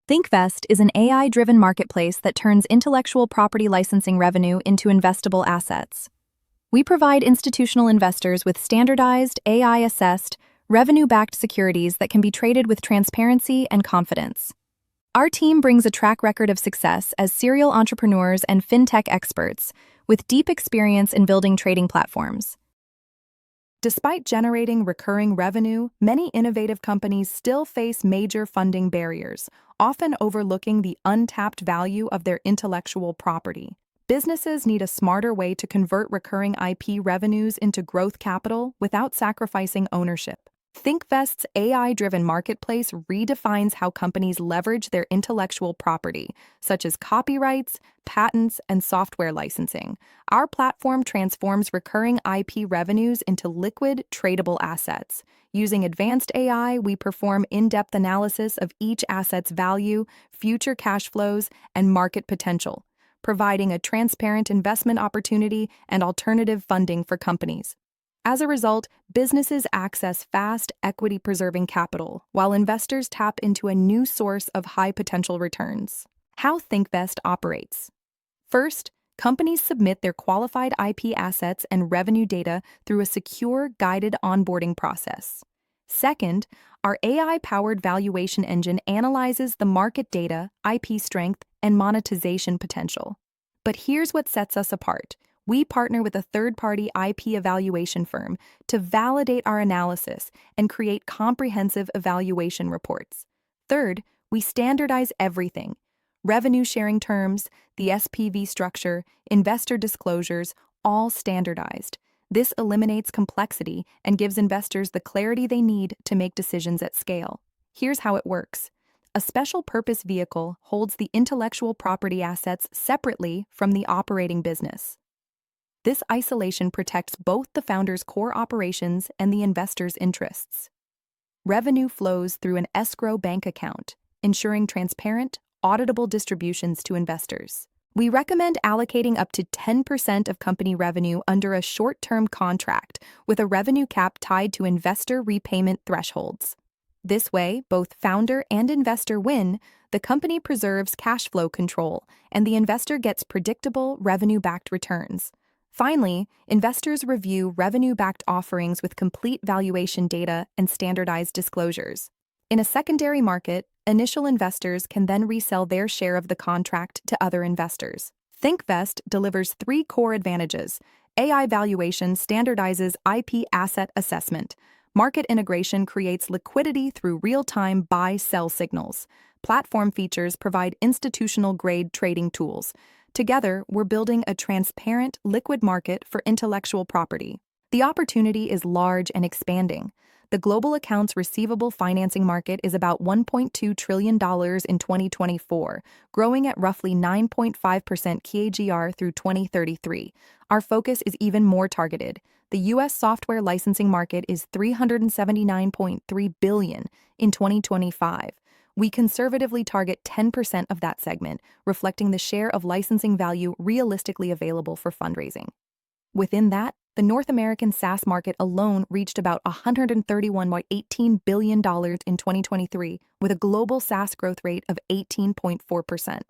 ThinkVest is an AI-driven marketplace that turns intellectual property licensing revenue into investable assets. We provide institutional investors with standardized, AI-assessed, revenue-backed securities that can be traded with transparency and confidence. Our team brings a track record of success as serial entrepreneurs and fintech experts, with deep experience in building trading platforms. Despite generating recurring revenue, many innovative companies still face major funding barriers, often overlooking the untapped value of their intellectual property. Businesses need a smarter way to convert recurring IP revenues into growth capital without sacrificing ownership. ThinkVest's AI-driven marketplace redefines how companies leverage their intellectual property, such as copyrights, patents, and software licensing. Our platform transforms recurring IP revenues into liquid, tradable assets. Using advanced AI, we perform in-depth analysis of each asset's value, future cash flows, and market potential, providing a transparent investment opportunity and alternative funding for companies. As a result, businesses access fast, equity-preserving capital, while investors tap into a new source of high-potential returns. How ThinkVest operates. First, companies submit their qualified IP assets and revenue data through a secure, guided onboarding process. Second, our AI-powered valuation engine analyzes the market data, IP strength, and monetization potential. But here's what sets us apart. We partner with a third-party IP evaluation firm to validate our analysis and create comprehensive evaluation reports. Third, we standardize everything: revenue sharing terms, the SPV structure, investor disclosures, all standardized. This eliminates complexity and gives investors the clarity they need to make decisions at scale. Here's how it works. A special purpose vehicle holds the intellectual property assets separately from the operating business. This isolation protects both the founder's core operations and the investor's interests. Revenue flows through an escrow bank account, ensuring transparent, auditable distributions to investors. We recommend allocating up to 10% of company revenue under a short-term contract with a revenue cap tied to investor repayment thresholds. This way, both founder and investor win, the company preserves cash flow control, and the investor gets predictable, revenue-backed returns. Finally, investors review revenue-backed offerings with complete valuation data and standardized disclosures. In a secondary market, initial investors can then resell their share of the contract to other investors. ThinkVest delivers three core advantages. AI valuation standardizes IP asset assessment. Market integration creates liquidity through real-time buy-sell signals. Platform features provide institutional-grade trading tools. Together, we're building a transparent, liquid market for intellectual property. The opportunity is large and expanding. The global accounts receivable financing market is about $1.2 trillion in 2024, growing at roughly 9.5% CAGR through 2033. Our focus is even more targeted. The U.S. software licensing market is $379.3 billion in 2025. We conservatively target 10% of that segment, reflecting the share of licensing value realistically available for fundraising. Within that, the North American SaaS market alone reached about $131.18 billion in 2023, with a global SaaS growth rate of 18.4%.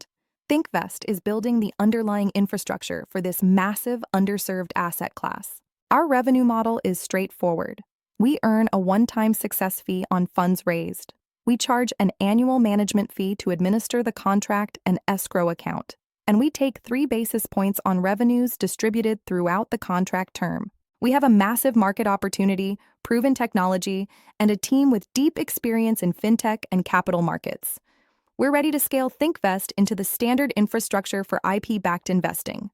ThinkVest is building the underlying infrastructure for this massive, underserved asset class. Our revenue model is straightforward. We earn a one-time success fee on funds raised. We charge an annual management fee to administer the contract and escrow account, and we take 3 basis points on revenues distributed throughout the contract term. We have a massive market opportunity, proven technology, and a team with deep experience in fintech and capital markets. We're ready to scale ThinkVest into the standard infrastructure for IP-backed investing.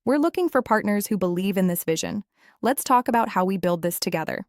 We're looking for partners who believe in this vision. Let's talk about how we build this together.